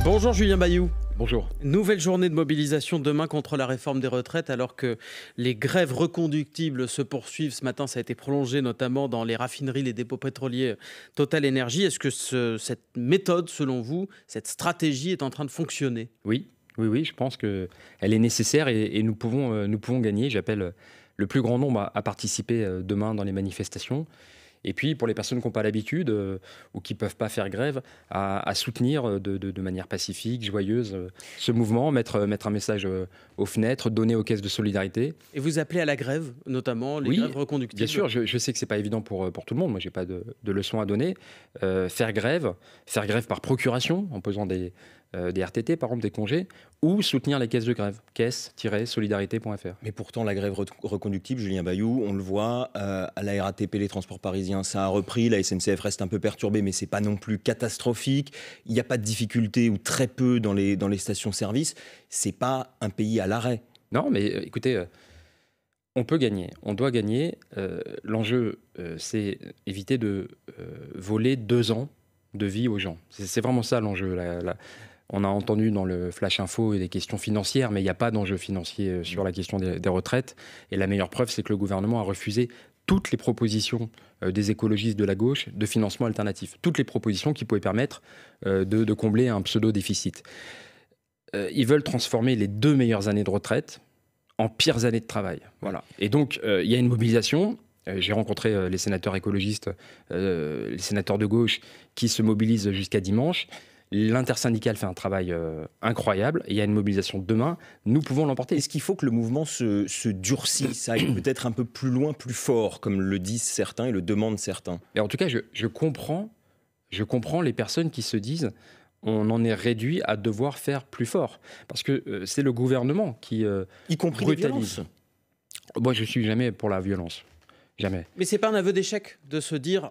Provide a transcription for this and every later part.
Bonjour Julien Bayou. Bonjour. Nouvelle journée de mobilisation demain contre la réforme des retraites alors que les grèves reconductibles se poursuivent. Ce matin, ça a été prolongé notamment dans les raffineries, les dépôts pétroliers Total Énergie. Est-ce que cette méthode, selon vous, cette stratégie est en train de fonctionner ? Oui, je pense qu'elle est nécessaire et nous pouvons gagner. J'appelle le plus grand nombre à participer demain dans les manifestations. Et puis, pour les personnes qui n'ont pas l'habitude ou qui ne peuvent pas faire grève, à soutenir de manière pacifique, joyeuse, ce mouvement, mettre un message aux fenêtres, donner aux caisses de solidarité. Et vous appelez à la grève, notamment les grèves reconductibles ? Bien sûr, je sais que ce n'est pas évident pour tout le monde. Moi, je n'ai pas de leçons à donner. Faire grève par procuration, en posant des RTT, par exemple, des congés, ou soutenir les caisses de grève, caisse-solidarité.fr. Mais pourtant, la grève reconductible, Julien Bayou, on le voit, à la RATP, les transports parisiens, ça a repris, la SNCF reste un peu perturbée, mais c'est pas non plus catastrophique. Il n'y a pas de difficultés, ou très peu, dans les stations-service. C'est pas un pays à l'arrêt. Non, mais écoutez, on peut gagner, on doit gagner. L'enjeu, c'est éviter de voler 2 ans de vie aux gens. C'est vraiment ça l'enjeu. On a entendu dans le Flash Info des questions financières, mais il n'y a pas d'enjeu financier sur la question des retraites. Et la meilleure preuve, c'est que le gouvernement a refusé toutes les propositions des écologistes de la gauche de financement alternatif. Toutes les propositions qui pouvaient permettre de combler un pseudo-déficit. Ils veulent transformer les 2 meilleures années de retraite en pires années de travail. Voilà. Et donc, il y a une mobilisation. J'ai rencontré les sénateurs écologistes, les sénateurs de gauche qui se mobilisent jusqu'à dimanche. L'intersyndicale fait un travail incroyable. Il y a une mobilisation demain. Nous pouvons l'emporter. Est-ce qu'il faut que le mouvement se durcisse, aille peut-être un peu plus loin, plus fort, comme le disent certains et le demandent certains ? Et en tout cas, je comprends les personnes qui se disent on en est réduit à devoir faire plus fort. Parce que c'est le gouvernement qui y compris les violences. Moi, je ne suis jamais pour la violence. Jamais. Mais c'est pas un aveu d'échec de se dire,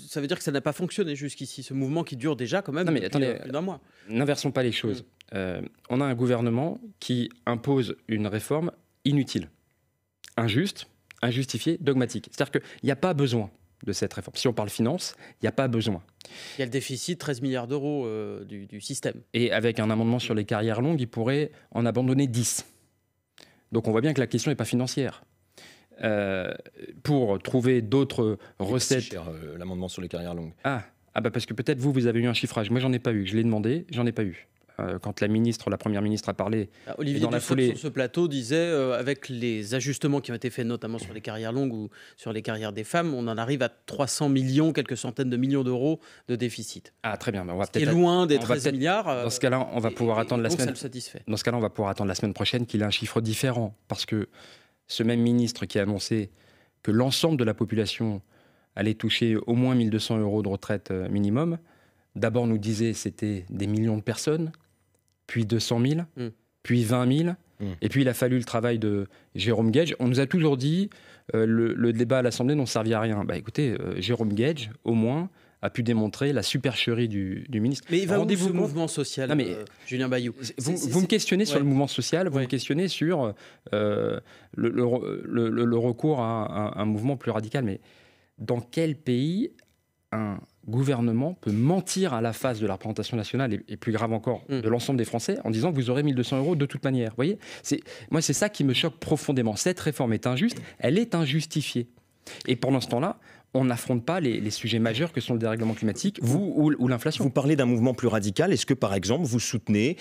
ça veut dire que ça n'a pas fonctionné jusqu'ici, ce mouvement qui dure déjà quand même depuis plus d'un mois. N'inversons pas les choses. On a un gouvernement qui impose une réforme inutile, injuste, injustifiée, dogmatique. C'est-à-dire qu'il n'y a pas besoin de cette réforme. Si on parle finance, il n'y a pas besoin. Il y a le déficit, 13 milliards d'euros du système. Et avec un amendement sur les carrières longues, il pourrait en abandonner 10. Donc on voit bien que la question n'est pas financière. Pour trouver d'autres recettes. C'est cher, l'amendement sur les carrières longues. Ah bah parce que peut-être vous avez eu un chiffrage. Moi, j'en ai pas eu. Je l'ai demandé, j'en ai pas eu. Quand la première ministre a parlé, Olivier Dussopt sur ce plateau disait avec les ajustements qui ont été faits notamment sur les carrières longues ou sur les carrières des femmes, on en arrive à 300 millions, quelques centaines de millions d'euros de déficit. Ah très bien, on va peut-être loin des 13 milliards. Dans ce cas-là, on va pouvoir attendre la semaine. Ça le satisfait. Dans ce cas-là, on va pouvoir attendre la semaine prochaine qu'il ait un chiffre différent, parce que ce même ministre qui a annoncé que l'ensemble de la population allait toucher au moins 1 200 € de retraite minimum, d'abord nous disait c'était des millions de personnes, puis 200 000, puis 20 000, et puis il a fallu le travail de Jérôme Guedj. On nous a toujours dit le débat à l'Assemblée n'ont servi à rien. Bah écoutez, Jérôme Guedj, au moins, a pu démontrer la supercherie du ministre. Mais il va où ce mouvement social, non, mais, Julien Bayou? Vous me questionnez sur le mouvement social, vous me questionnez sur le recours à un mouvement plus radical. Mais dans quel pays un gouvernement peut mentir à la face de la représentation nationale et plus grave encore, de l'ensemble des Français en disant que vous aurez 1 200 € de toute manière? Vous voyez, moi, c'est ça qui me choque profondément. Cette réforme est injuste, elle est injustifiée. Et pendant ce temps-là, on n'affronte pas les sujets majeurs que sont le dérèglement climatique ou l'inflation. Vous parlez d'un mouvement plus radical. Est-ce que, par exemple, vous soutenez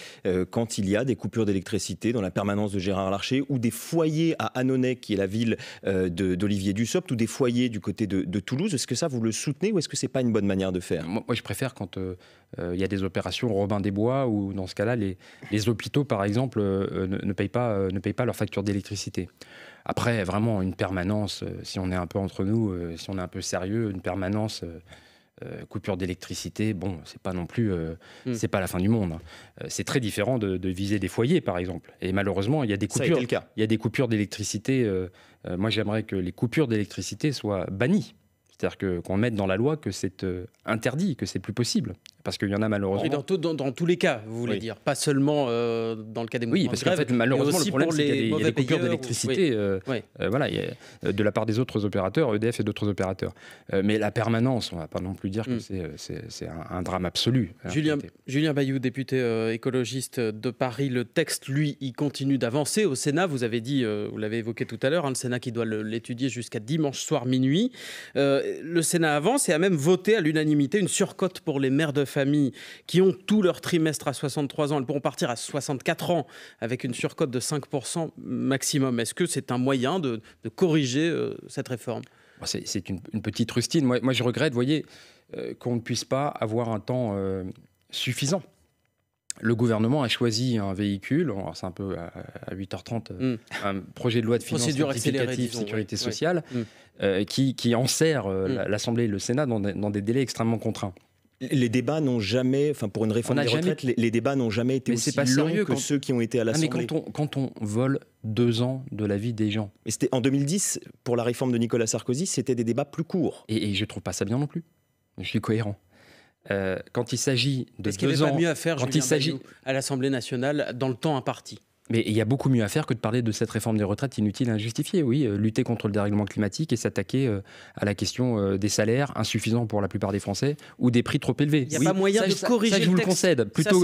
quand il y a des coupures d'électricité dans la permanence de Gérard Larcher ou des foyers à Annonay, qui est la ville d'Olivier Dussopt, ou des foyers du côté de Toulouse? Est-ce que ça, vous le soutenez ou est-ce que ce n'est pas une bonne manière de faire? Moi, je préfère quand il y a des opérations Robin des Bois ou, dans ce cas-là, les hôpitaux, par exemple, ne payent pas leur facture d'électricité. Après, vraiment, une permanence, si on est un peu entre nous, si on est un peu sérieux, une permanence, coupure d'électricité, bon, c'est pas non plus, c'est pas la fin du monde. C'est très différent de viser des foyers, par exemple. Et malheureusement, il y a des coupures. Ça a été le cas. Il y a des coupures d'électricité. Moi, j'aimerais que les coupures d'électricité soient bannies. C'est-à-dire qu'on mette dans la loi que c'est interdit, que c'est plus possible. parce qu'il y en a malheureusement. Et dans tous les cas, vous voulez dire, pas seulement dans le cas des mouvements parce qu'en fait, malheureusement, le problème, c'est qu'il y a des coupures d'électricité de la part des autres opérateurs, EDF et d'autres opérateurs. Mais la permanence, on ne va pas non plus dire que c'est un drame absolu. Julien Bayou, député écologiste de Paris, le texte, lui, il continue d'avancer au Sénat. Vous avez dit, vous l'avez évoqué tout à l'heure, le Sénat qui doit l'étudier jusqu'à dimanche soir minuit. Le Sénat avance et a même voté à l'unanimité une surcote pour les mères de famille qui ont tout leur trimestre à 63 ans. Elles pourront partir à 64 ans avec une surcote de 5% maximum. Est-ce que c'est un moyen de corriger cette réforme ? C'est une petite rustine. Moi, je regrette, vous voyez, qu'on ne puisse pas avoir un temps suffisant. Le gouvernement a choisi un véhicule, c'est un peu à 8h30, un projet de loi de finances rectificative sécurité sociale, qui enserre l'Assemblée et le Sénat dans des délais extrêmement contraints. Les débats n'ont jamais, pour une réforme des retraites, les débats n'ont jamais été aussi longs que ceux qui ont été à l'Assemblée. Mais quand on vole 2 ans de la vie des gens. Et c'était en 2010, pour la réforme de Nicolas Sarkozy, c'était des débats plus courts. Et je ne trouve pas ça bien non plus. Je suis cohérent. Quand il s'agit de 2 ans... Est-ce qu'il n'y avait pas mieux à faire, Julien Bayou, à l'Assemblée nationale, dans le temps imparti ? Mais il y a beaucoup mieux à faire que de parler de cette réforme des retraites inutile et injustifiée. Oui, lutter contre le dérèglement climatique et s'attaquer à la question des salaires insuffisants pour la plupart des Français ou des prix trop élevés. Il n'y a pas moyen de corriger ça, je vous le concède. Plutôt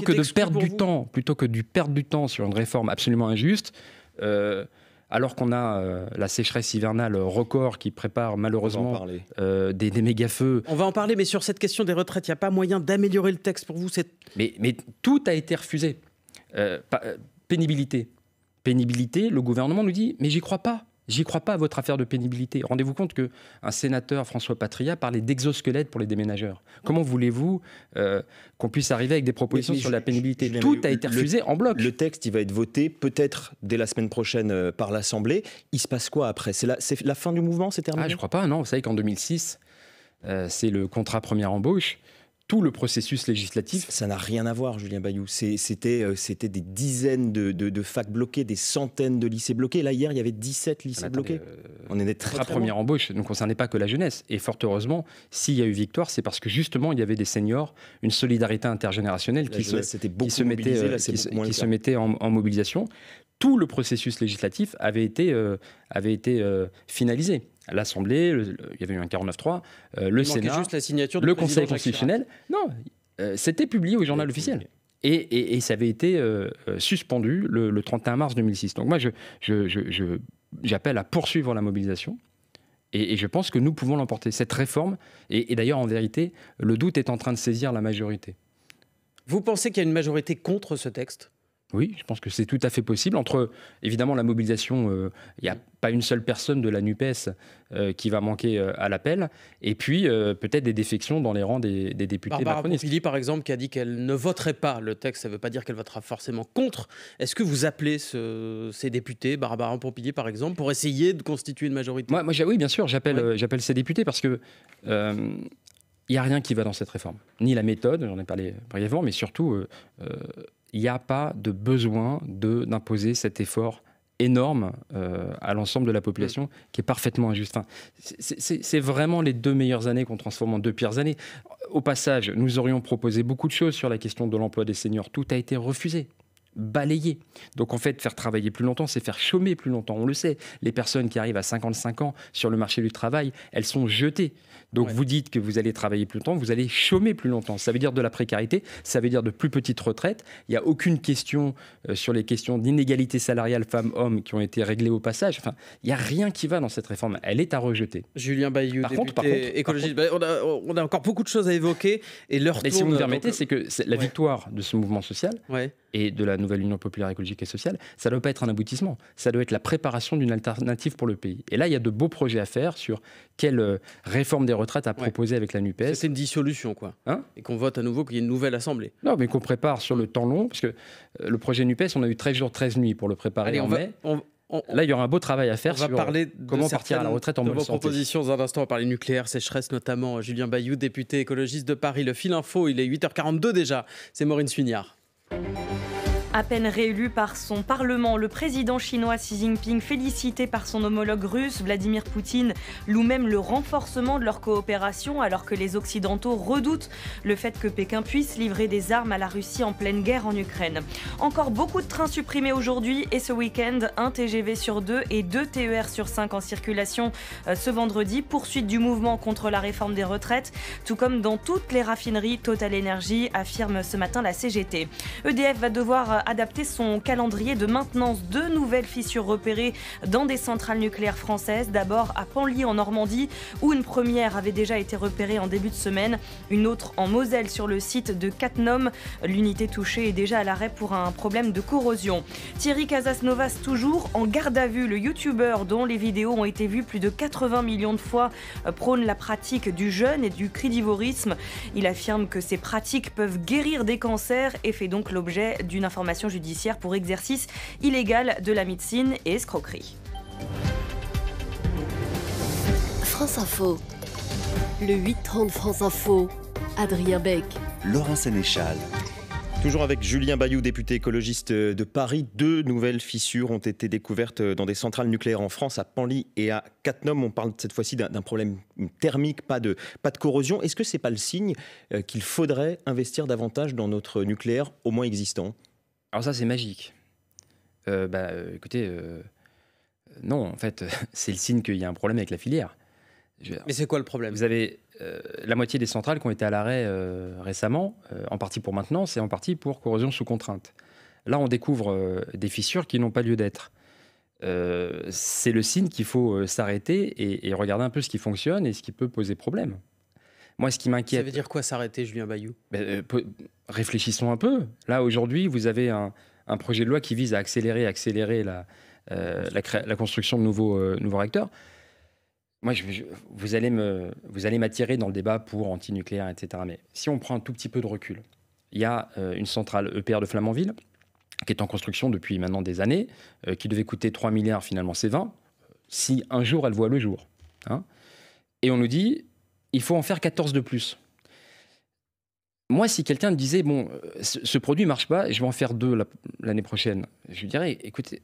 que de perdre du temps sur une réforme absolument injuste, alors qu'on a la sécheresse hivernale record qui prépare malheureusement des méga-feux. On va en parler, mais sur cette question des retraites, il n'y a pas moyen d'améliorer le texte pour vous mais tout a été refusé. Pénibilité, le gouvernement nous dit « mais j'y crois pas à votre affaire de pénibilité ». Rendez-vous compte qu'un sénateur, François Patria, parlait d'exosquelette pour les déménageurs. Comment voulez-vous qu'on puisse arriver avec des propositions sur la pénibilité ? Tout a été refusé en bloc. Le texte, il va être voté peut-être dès la semaine prochaine par l'Assemblée. Il se passe quoi après ? C'est la fin du mouvement, c'est terminé ? Je ne crois pas, non. Vous savez qu'en 2006, c'est le contrat première embauche. Tout le processus législatif. Ça n'a rien à voir, Julien Bayou. C'était des dizaines de facs bloquées, des centaines de lycées bloqués. Là, hier, il y avait 17 lycées bloqués. On est très, très première embauche ne concernait pas que la jeunesse. Et fort heureusement, s'il y a eu victoire, c'est parce que justement, il y avait des seniors, une solidarité intergénérationnelle qui se mettait en mobilisation. Tout le processus législatif avait été finalisé. À l'Assemblée, il y avait eu un 49.3, le Sénat, juste la signature du le Conseil constitutionnel. Non, c'était publié au journal officiel. Et ça avait été suspendu le 31 mars 2006. Donc moi, j'appelle à poursuivre la mobilisation. Et je pense que nous pouvons l'emporter. Cette réforme, et d'ailleurs, en vérité, le doute est en train de saisir la majorité. Vous pensez qu'il y a une majorité contre ce texte ? Oui, je pense que c'est tout à fait possible. Entre, évidemment, la mobilisation, il n'y a pas une seule personne de la NUPES qui va manquer à l'appel. Et puis, peut-être des défections dans les rangs des députés macronistes. Barbara Pompili, par exemple, qui a dit qu'elle ne voterait pas le texte. Ça ne veut pas dire qu'elle votera forcément contre. Est-ce que vous appelez ces députés, Barbara Pompili, par exemple, pour essayer de constituer une majorité ? Oui, bien sûr, j'appelle ces députés parce que... il n'y a rien qui va dans cette réforme. Ni la méthode, j'en ai parlé brièvement, mais surtout... il n'y a pas de besoin d'imposer cet effort énorme à l'ensemble de la population qui est parfaitement injuste. Enfin, c'est vraiment les 2 meilleures années qu'on transforme en 2 pires années. Au passage, nous aurions proposé beaucoup de choses sur la question de l'emploi des seniors. Tout a été refusé, balayé. Donc en fait, faire travailler plus longtemps, c'est faire chômer plus longtemps. On le sait, les personnes qui arrivent à 55 ans sur le marché du travail, elles sont jetées. Donc vous dites que vous allez travailler plus longtemps, vous allez chômer plus longtemps. Ça veut dire de la précarité, ça veut dire de plus petites retraites. Il n'y a aucune question sur les questions d'inégalité salariale femmes-hommes qui ont été réglées au passage. Enfin, il n'y a rien qui va dans cette réforme. Elle est à rejeter. Julien Bayou, député écologiste. On a encore beaucoup de choses à évoquer. Et mais si vous me permettez, c'est que la victoire de ce mouvement social et de la nouvelle Union populaire écologique et sociale, ça ne doit pas être un aboutissement. Ça doit être la préparation d'une alternative pour le pays. Et là, il y a de beaux projets à faire sur quelle réforme des retraites à proposer avec la NUPES. C'est une dissolution, quoi. Et qu'on vote à nouveau qu'il y ait une nouvelle assemblée. Non, mais qu'on prépare sur le temps long, parce que le projet NUPES, on a eu 13 jours, 13 nuits pour le préparer en mai. Là, il y aura un beau travail à faire sur comment partir à la retraite en bonne santé. On va parler de propositions dans un instant. On va parler nucléaire, sécheresse notamment. Julien Bayou, député écologiste de Paris. Le fil info, il est 8h42 déjà. C'est Maureen Suignard. À peine réélu par son parlement, le président chinois Xi Jinping, félicité par son homologue russe Vladimir Poutine, loue même le renforcement de leur coopération alors que les Occidentaux redoutent le fait que Pékin puisse livrer des armes à la Russie en pleine guerre en Ukraine. Encore beaucoup de trains supprimés aujourd'hui et ce week-end, un TGV sur 2 et 2 TER sur 5 en circulation ce vendredi. Poursuite du mouvement contre la réforme des retraites, tout comme dans toutes les raffineries. Total Energy affirme ce matin la CGT. EDF va devoir adapter son calendrier de maintenance. 2 nouvelles fissures repérées dans des centrales nucléaires françaises. D'abord à Penly en Normandie, où une première avait déjà été repérée en début de semaine. Une autre en Moselle sur le site de Cattenom. L'unité touchée est déjà à l'arrêt pour un problème de corrosion. Thierry Casasnovas toujours en garde à vue. Le youtubeur dont les vidéos ont été vues plus de 80 millions de fois prône la pratique du jeûne et du cridivorisme. Il affirme que ces pratiques peuvent guérir des cancers et fait donc l'objet d'une information judiciaire pour exercice illégal de la médecine et escroquerie. France Info. Le 8-30 France Info. Adrien Beck. Laurent Sénéchal. Toujours avec Julien Bayou, député écologiste de Paris. 2 nouvelles fissures ont été découvertes dans des centrales nucléaires en France, à Penly et à Cattenom. On parle cette fois-ci d'un problème thermique, pas de corrosion. Est-ce que ce n'est pas le signe qu'il faudrait investir davantage dans notre nucléaire, au moins existant ? Alors ça, c'est magique. Écoutez, non, en fait, c'est le signe qu'il y a un problème avec la filière. Mais c'est quoi le problème ? Vous avez la moitié des centrales qui ont été à l'arrêt récemment, en partie pour maintenance et en partie pour corrosion sous contrainte. Là, on découvre des fissures qui n'ont pas lieu d'être. C'est le signe qu'il faut s'arrêter et regarder un peu ce qui fonctionne et ce qui peut poser problème. Moi, ce qui m'inquiète... Ça veut dire quoi s'arrêter, Julien Bayou ? Réfléchissons un peu. Là, aujourd'hui, vous avez un projet de loi qui vise à accélérer la construction de nouveaux réacteurs. Moi, vous allez m'attirer dans le débat pour anti-nucléaire, etc. Mais si on prend un tout petit peu de recul, il y a une centrale EPR de Flamanville qui est en construction depuis maintenant des années, qui devait coûter 3 milliards, finalement c'est 20, si un jour elle voit le jour. Hein. Et on nous dit, il faut en faire 14 de plus. Moi, si quelqu'un me disait, bon, ce produit ne marche pas, je vais en faire 2 l'année prochaine, je lui dirais, écoutez,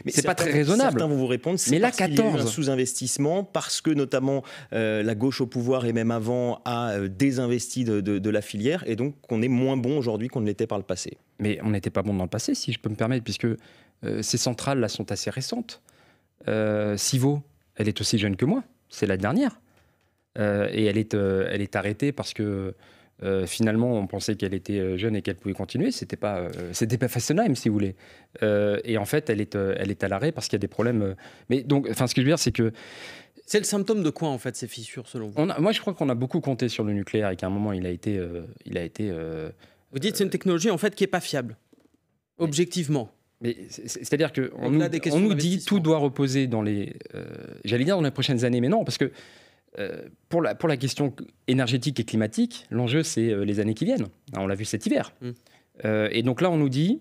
c'est pas très raisonnable. Certains vont vous répondre, c'est parce qu'il y a eu un sous-investissement, parce que notamment la gauche au pouvoir et même avant a désinvesti de la filière, et donc on est moins bon aujourd'hui qu'on ne l'était par le passé. Mais on n'était pas bon dans le passé, si je peux me permettre, puisque ces centrales-là sont assez récentes. Civaux, elle est aussi jeune que moi, c'est la dernière. Et elle est arrêtée parce que finalement, on pensait qu'elle était jeune et qu'elle pouvait continuer. C'était pas Fessenheim, si vous voulez. Et en fait, elle est à l'arrêt parce qu'il y a des problèmes. Mais donc, ce que je veux dire, c'est que c'est le symptôme de quoi, en fait, ces fissures, selon vous ? Moi, je crois qu'on a beaucoup compté sur le nucléaire et qu'à un moment, il a été. Vous dites que c'est une technologie, en fait, qui est pas fiable, objectivement. Mais c'est-à-dire qu'on nous dit tout doit reposer dans les. J'allais dire dans les prochaines années, mais non, parce que. Pour la question énergétique et climatique, l'enjeu, c'est les années qui viennent. On l'a vu cet hiver. Et donc là, on nous dit,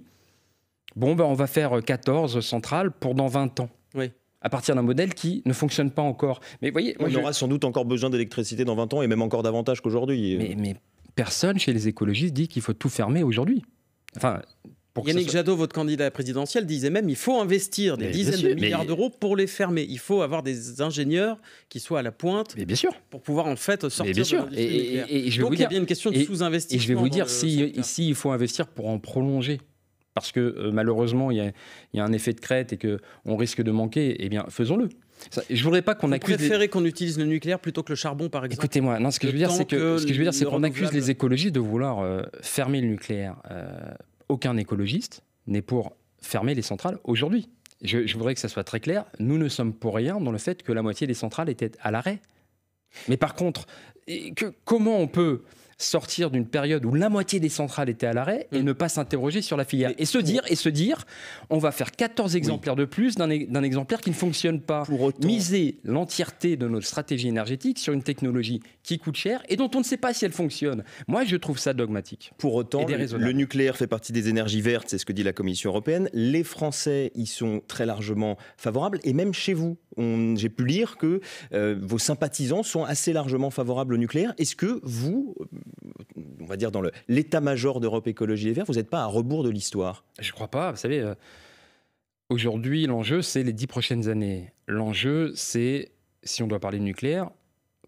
on va faire 14 centrales pour dans 20 ans. Oui. À partir d'un modèle qui ne fonctionne pas encore. Mais voyez, on aura sans doute encore besoin d'électricité dans 20 ans et même encore davantage qu'aujourd'hui. Mais personne chez les écologistes dit qu'il faut tout fermer aujourd'hui. Enfin... Yannick Jadot, votre candidat présidentiel, disait même qu'il faut investir des dizaines de milliards d'euros pour les fermer. Il faut avoir des ingénieurs qui soient à la pointe pour pouvoir en fait sortir de l'industrie nucléaire. Donc il y a bien une question de sous-investissement. Et je vais vous dire, si il faut investir pour en prolonger, parce que malheureusement il y a un effet de crête et qu'on risque de manquer, eh bien faisons-le. Je voudrais pas qu'on accuse. Vous préférez qu'on utilise le nucléaire plutôt que le charbon, par exemple ? Écoutez-moi, non, ce que je veux dire, c'est qu'on accuse les écologistes de vouloir fermer le nucléaire. Aucun écologiste n'est pour fermer les centrales aujourd'hui. Je voudrais que ça soit très clair. Nous ne sommes pour rien dans le fait que la moitié des centrales étaient à l'arrêt. Mais par contre, comment on peut sortir d'une période où la moitié des centrales étaient à l'arrêt et ne pas s'interroger sur la filière et se dire, on va faire 14 exemplaires de plus d'un exemplaire qui ne fonctionne pas. Pour autant, miser l'entièreté de notre stratégie énergétique sur une technologie qui coûte cher et dont on ne sait pas si elle fonctionne. Moi, je trouve ça dogmatique. Pour autant, le nucléaire fait partie des énergies vertes, c'est ce que dit la Commission européenne. Les Français y sont très largement favorables et même chez vous. J'ai pu lire que vos sympathisants sont assez largement favorables au nucléaire. Est-ce que vous, va dire dans l'état-major d'Europe Écologie Les Verts, vous n'êtes pas à rebours de l'histoire? Je ne crois pas. Vous savez, aujourd'hui, l'enjeu, c'est les 10 prochaines années. L'enjeu, c'est, si on doit parler de nucléaire,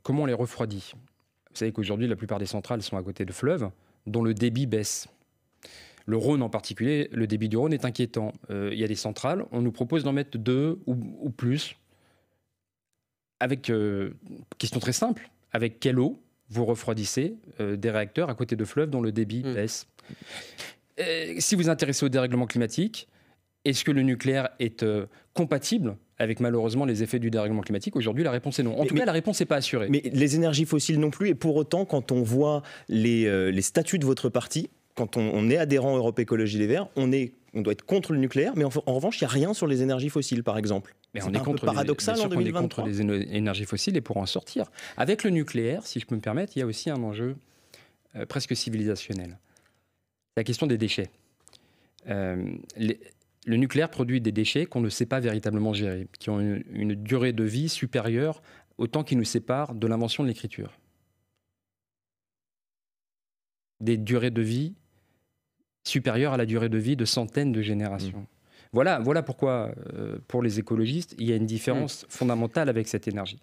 comment on les refroidit. Vous savez qu'aujourd'hui, la plupart des centrales sont à côté de fleuves dont le débit baisse. Le Rhône en particulier, le débit du Rhône est inquiétant. Il y a des centrales, on nous propose d'en mettre 2 ou plus. Avec, question très simple, avec quelle eau vous refroidissez des réacteurs à côté de fleuves dont le débit baisse? Si vous vous intéressez au dérèglement climatique, est-ce que le nucléaire est compatible avec malheureusement les effets du dérèglement climatique? Aujourd'hui, la réponse est non. En tout cas, la réponse n'est pas assurée. Mais les énergies fossiles non plus, et pour autant, quand on voit les statuts de votre parti, quand on est adhérent Europe Écologie Les Verts, on doit être contre le nucléaire, mais en revanche, il n'y a rien sur les énergies fossiles, par exemple. Mais on est contre paradoxal en 2023. On est contre les énergies fossiles et pour en sortir. Avec le nucléaire, si je peux me permettre, il y a aussi un enjeu presque civilisationnel. C'est la question des déchets. Le nucléaire produit des déchets qu'on ne sait pas véritablement gérer, qui ont une durée de vie supérieure au temps qui nous sépare de l'invention de l'écriture. Des durées de vie supérieures à la durée de vie de centaines de générations. Voilà pourquoi, pour les écologistes, il y a une différence fondamentale avec cette énergie.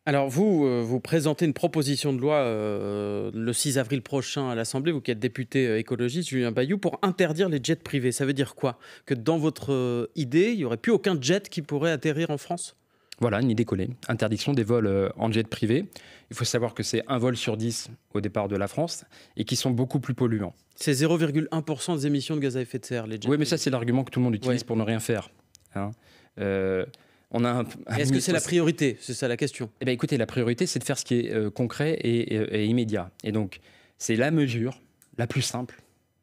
Alors vous présentez une proposition de loi le 6 avril prochain à l'Assemblée, vous qui êtes député écologiste, Julien Bayou, pour interdire les jets privés. Ça veut dire quoi? Que dans votre idée, il n'y aurait plus aucun jet qui pourrait atterrir en France? Voilà, une idée collée. Interdiction des vols en jet privé. Il faut savoir que c'est un vol sur 10 au départ de la France et qui sont beaucoup plus polluants. C'est 0,1% des émissions de gaz à effet de serre, les jets. Oui, mais ça, c'est l'argument que tout le monde utilise pour ne rien faire. Hein. Est-ce que c'est la priorité? C'est ça la question. Eh bien, écoutez, la priorité, c'est de faire ce qui est concret et immédiat. Et donc, c'est la mesure la plus simple.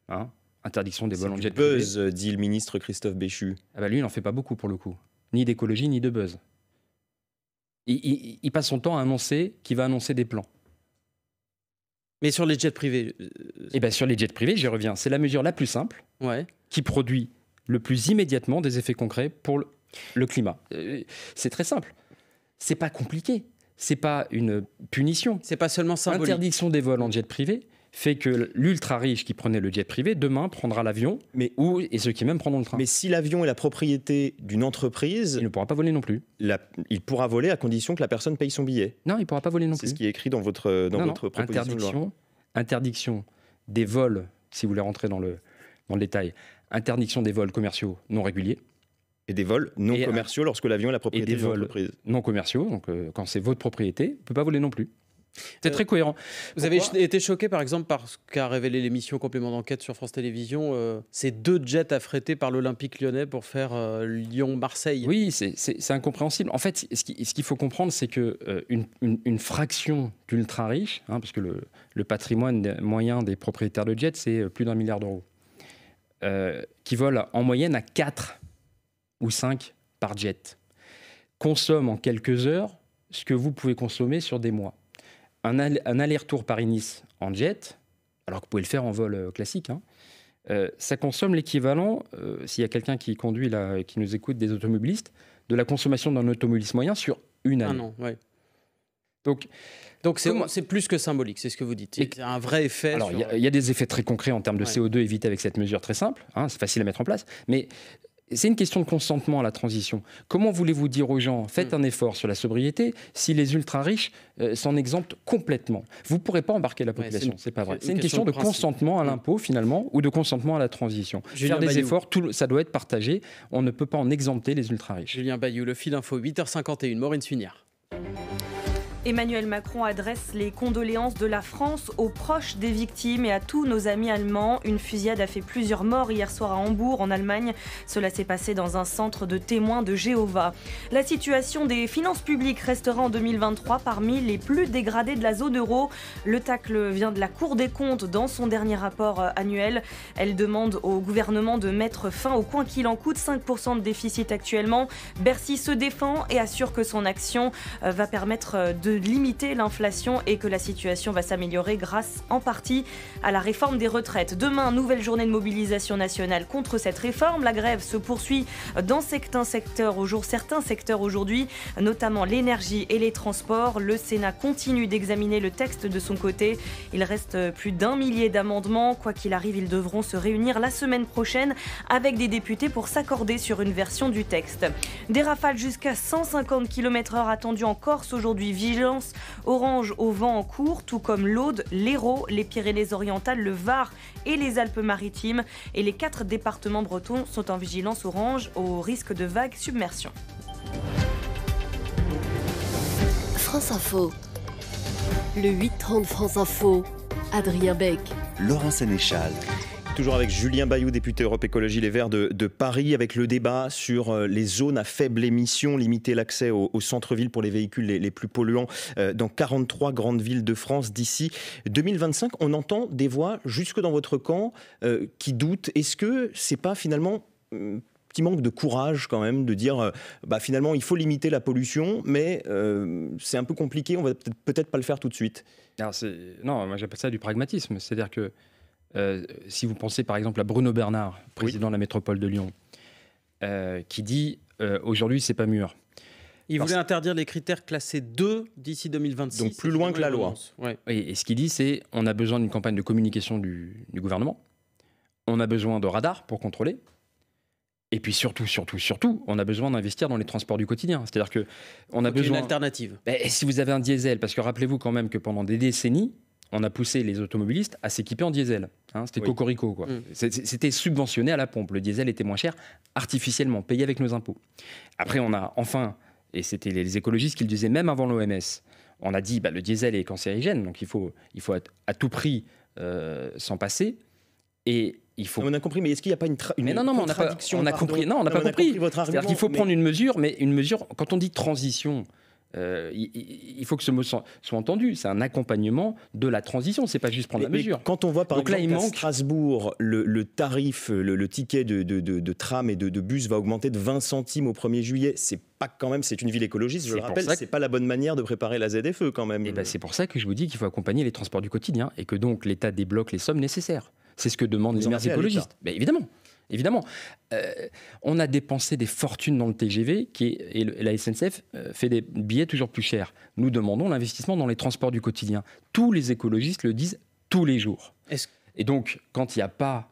Hein. Interdiction des vols en jet privé. Buzz, dit le ministre Christophe Béchu. Ah bah lui, il n'en fait pas beaucoup pour le coup. Ni d'écologie, ni de buzz. Il passe son temps à annoncer qu'il va annoncer des plans. Mais sur les jets privés Eh bien, sur les jets privés, j'y reviens. C'est la mesure la plus simple qui produit le plus immédiatement des effets concrets pour le climat. C'est très simple. C'est pas compliqué. C'est pas une punition. C'est pas seulement symbolique. L'interdiction des vols en jet privé fait que l'ultra riche qui prenait le jet privé, demain prendra l'avion, et ceux qui même prendront le train. Mais si l'avion est la propriété d'une entreprise, il ne pourra pas voler non plus. Il pourra voler à condition que la personne paye son billet. Non, il ne pourra pas voler non plus. C'est ce qui est écrit dans votre proposition de loi. Interdiction des vols, si vous voulez rentrer dans le détail, interdiction des vols commerciaux non réguliers. Et des vols non commerciaux lorsque l'avion est la propriété d'une entreprise. Non commerciaux, donc quand c'est votre propriété, vous ne pouvez pas voler non plus. C'est très cohérent. Vous avez été choqué, par exemple, par ce qu'a révélé l'émission Complément d'enquête sur France Télévisions, ces 2 jets affrétés par l'Olympique lyonnais pour faire Lyon-Marseille. Oui, c'est incompréhensible. En fait, ce qu'il faut comprendre, c'est qu'une fraction d'ultra riches, parce que le patrimoine moyen des propriétaires de jets, c'est plus d'1 milliard d'euros, qui volent en moyenne à 4 ou 5 par jet, consomment en quelques heures ce que vous pouvez consommer sur des mois. Un aller-retour Paris-Nice en jet, alors que vous pouvez le faire en vol classique, ça consomme l'équivalent, s'il y a quelqu'un qui conduit là, qui nous écoute, des automobilistes, de la consommation d'un automobiliste moyen sur une année. Un an, ouais. Donc c'est plus que symbolique, c'est ce que vous dites. C'est un vrai effet. Alors il y a des effets très concrets en termes de CO2 évités avec cette mesure très simple, c'est facile à mettre en place, mais c'est une question de consentement à la transition. Comment voulez-vous dire aux gens, faites un effort sur la sobriété, si les ultra-riches s'en exemptent complètement? Vous ne pourrez pas embarquer la population, c'est pas vrai. C'est une question de consentement à l'impôt, finalement, ou de consentement à la transition. Faire des efforts, ça doit être partagé. On ne peut pas en exempter les ultra-riches. Julien Bayou, le fil info, 8h51, Maureen Suignard. Emmanuel Macron adresse les condoléances de la France aux proches des victimes et à tous nos amis allemands. Une fusillade a fait plusieurs morts hier soir à Hambourg, en Allemagne. Cela s'est passé dans un centre de témoins de Jéhovah. La situation des finances publiques restera en 2023 parmi les plus dégradées de la zone euro. Le tacle vient de la Cour des comptes dans son dernier rapport annuel. Elle demande au gouvernement de mettre fin au quoi qu'il en coûte, 5% de déficit actuellement. Bercy se défend et assure que son action va permettre de limiter l'inflation et que la situation va s'améliorer grâce en partie à la réforme des retraites. Demain, nouvelle journée de mobilisation nationale contre cette réforme. La grève se poursuit dans certains secteurs aujourd'hui, notamment l'énergie et les transports. Le Sénat continue d'examiner le texte de son côté. Il reste plus d'1 millier d'amendements. Quoi qu'il arrive, ils devront se réunir la semaine prochaine avec des députés pour s'accorder sur une version du texte. Des rafales jusqu'à 150 km/h attendues en Corse aujourd'hui. Vigilance orange au vent en cours, tout comme l'Aude, l'Hérault, les Pyrénées-Orientales, le Var et les Alpes-Maritimes. Et les 4 départements bretons sont en vigilance orange au risque de vagues submersion. France Info. Le 8-30 France Info. Adrien Beck. Laurent Sénéchal. Toujours avec Julien Bayou, député Europe Écologie Les Verts de Paris, avec le débat sur les zones à faible émission, limiter l'accès au centre-ville pour les véhicules les plus polluants dans 43 grandes villes de France d'ici 2025. On entend des voix jusque dans votre camp qui doutent. Est-ce que c'est pas finalement petit manque de courage quand même de dire finalement il faut limiter la pollution, mais c'est un peu compliqué, on va peut-être pas le faire tout de suite? Non, moi j'appelle ça du pragmatisme. C'est-à-dire que si vous pensez par exemple à Bruno Bernard, président de la métropole de Lyon, qui dit aujourd'hui c'est pas mûr. Il voulait interdire les critères classés 2 d'ici 2026. Donc plus loin que la loi. Ouais. Et ce qu'il dit, c'est on a besoin d'une campagne de communication du gouvernement, on a besoin de radars pour contrôler, et puis surtout, on a besoin d'investir dans les transports du quotidien. C'est-à-dire que on a besoin d'une alternative. Si vous avez un diesel, parce que rappelez-vous quand même que pendant des décennies, on a poussé les automobilistes à s'équiper en diesel. C'était cocorico, quoi. C'était subventionné à la pompe. Le diesel était moins cher artificiellement, payé avec nos impôts. Après, on a enfin, et c'était les écologistes qui le disaient même avant l'OMS, on a dit le diesel est cancérigène, donc il faut à tout prix s'en passer. Et il faut... On a compris, mais est-ce qu'il n'y a pas une contradiction? On n'a pas compris. Votre argument. C'est-à-dire qu'il faut prendre une mesure, mais une mesure, quand on dit transition, il faut que ce mot soit entendu. C'est un accompagnement de la transition, c'est pas juste prendre la mesure. Quand on voit par exemple à Strasbourg, le tarif, le ticket de tram et de bus va augmenter de 20 centimes au 1er juillet, c'est pas quand même, c'est une ville écologiste, je le rappelle, c'est pas la bonne manière de préparer la ZFE quand même. C'est pour ça que je vous dis qu'il faut accompagner les transports du quotidien et que donc l'État débloque les sommes nécessaires. C'est ce que demandent les maires écologistes. Évidemment. On a dépensé des fortunes dans le TGV et la SNCF fait des billets toujours plus chers. Nous demandons l'investissement dans les transports du quotidien. Tous les écologistes le disent tous les jours. Et donc, quand il n'y a pas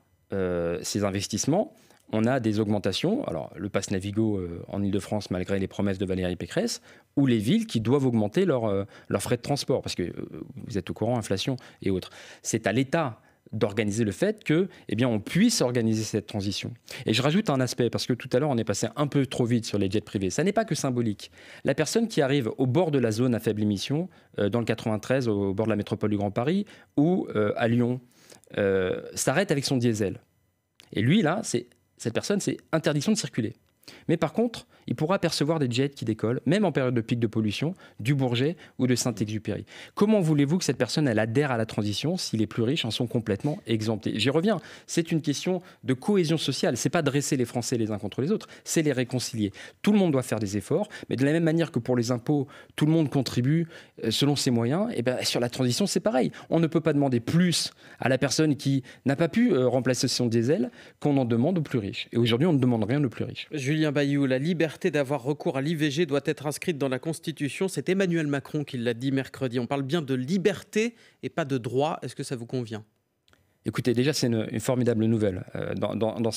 ces investissements, on a des augmentations. Alors, le pass Navigo en Ile-de-France, malgré les promesses de Valérie Pécresse, ou les villes qui doivent augmenter leurs frais de transport. Parce que vous êtes au courant, inflation et autres. C'est à l'État d'organiser le fait que, on puisse organiser cette transition. Et je rajoute un aspect, parce que tout à l'heure, on est passé un peu trop vite sur les jets privés. Ça n'est pas que symbolique. La personne qui arrive au bord de la zone à faible émission, dans le 93, au bord de la métropole du Grand Paris, ou à Lyon, s'arrête avec son diesel. Et lui, là, cette personne, c'est interdiction de circuler. Mais par contre, il pourra percevoir des jets qui décollent, même en période de pic de pollution, du Bourget ou de Saint-Exupéry. Comment voulez-vous que cette personne elle adhère à la transition si les plus riches en sont complètement exemptés? J'y reviens, c'est une question de cohésion sociale. C'est pas dresser les Français les uns contre les autres, c'est les réconcilier. Tout le monde doit faire des efforts, mais de la même manière que pour les impôts, tout le monde contribue selon ses moyens, et sur la transition, c'est pareil. On ne peut pas demander plus à la personne qui n'a pas pu remplacer son diesel qu'on en demande aux plus riches. Et aujourd'hui, on ne demande rien aux plus riches. Julien Bayou, la liberté d'avoir recours à l'IVG doit être inscrite dans la Constitution. C'est Emmanuel Macron qui l'a dit mercredi. On parle bien de liberté et pas de droit. Est-ce que ça vous convient? Écoutez, déjà, c'est une formidable nouvelle. Dans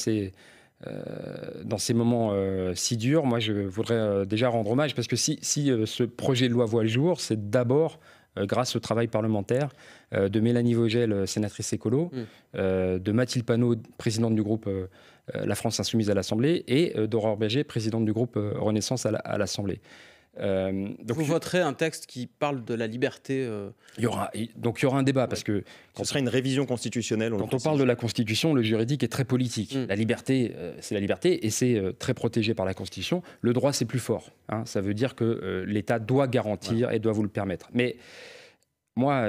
ces moments si durs, moi, je voudrais déjà rendre hommage, parce que si ce projet de loi voit le jour, c'est d'abord grâce au travail parlementaire de Mélanie Vogel, sénatrice écolo, de Mathilde Panot, présidente du groupe La France Insoumise à l'Assemblée, et d'Aurore Berger, présidente du groupe Renaissance à l'Assemblée. Donc vous voterez un texte qui parle de la liberté Il y aura un débat, parce que... Ce sera une révision constitutionnelle. Quand on parle de la Constitution, le juridique est très politique. La liberté, c'est la liberté, et c'est très protégé par la Constitution. Le droit, c'est plus fort. Ça veut dire que l'État doit garantir et doit vous le permettre. Mais moi,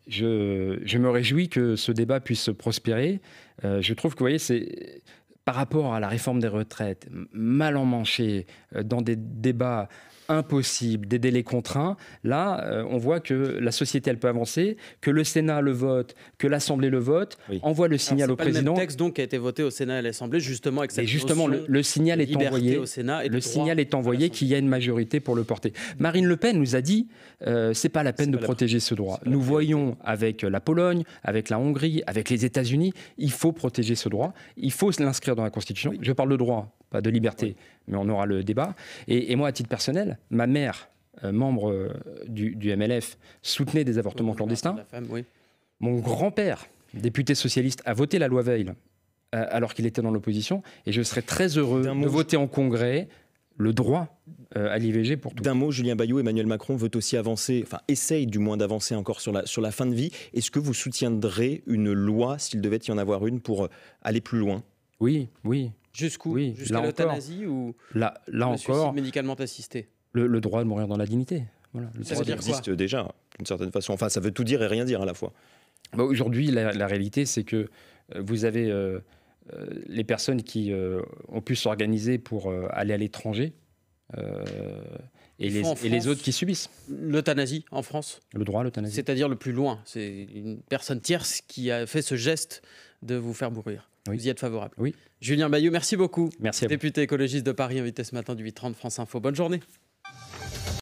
je me réjouis que ce débat puisse prospérer. Je trouve que, vous voyez, c'est... Par rapport à la réforme des retraites, mal emmanchée, dans des débats impossible, des délais contraints. Là, on voit que la société, elle peut avancer, que le Sénat le vote, que l'Assemblée le vote, envoie le signal au président. C'est le même texte donc qui a été voté au Sénat et à l'Assemblée, justement avec cette et justement, le signal est envoyé au Sénat et le signal est envoyé qu'il y a une majorité pour le porter. Marine Le Pen nous a dit c'est pas la peine de protéger ce droit. Nous voyons avec la Pologne, avec la Hongrie, avec les États-Unis, il faut protéger ce droit, il faut l'inscrire dans la Constitution. Je parle de droit, pas de liberté, mais on aura le débat. Et moi, à titre personnel, ma mère, membre du MLF, soutenait des avortements clandestins. Mon grand-père, député socialiste, a voté la loi Veil alors qu'il était dans l'opposition. Et je serais très heureux de voter en congrès le droit à l'IVG pour tout. D'un mot, Julien Bayou, Emmanuel Macron veut aussi avancer, enfin essaye du moins d'avancer encore sur la fin de vie. Est-ce que vous soutiendrez une loi, s'il devait y en avoir une, pour aller plus loin ? Oui, oui. Jusqu'où ? Oui, jusqu'à l'euthanasie ou là le encore, suicide médicalement assisté ? Le droit de mourir dans la dignité. Voilà, ça veut dire existe déjà, d'une certaine façon. Enfin, ça veut tout dire et rien dire à la fois. Aujourd'hui, la réalité, c'est que vous avez les personnes qui ont pu s'organiser pour aller à l'étranger et les autres qui subissent. L'euthanasie en France ? Le droit à l'euthanasie. C'est-à-dire le plus loin. C'est une personne tierce qui a fait ce geste de vous faire mourir. Oui. Vous y êtes favorable. Oui. Julien Bayou, merci beaucoup. Merci à vous. Député écologiste de Paris, invité ce matin du 8h30 France Info. Bonne journée.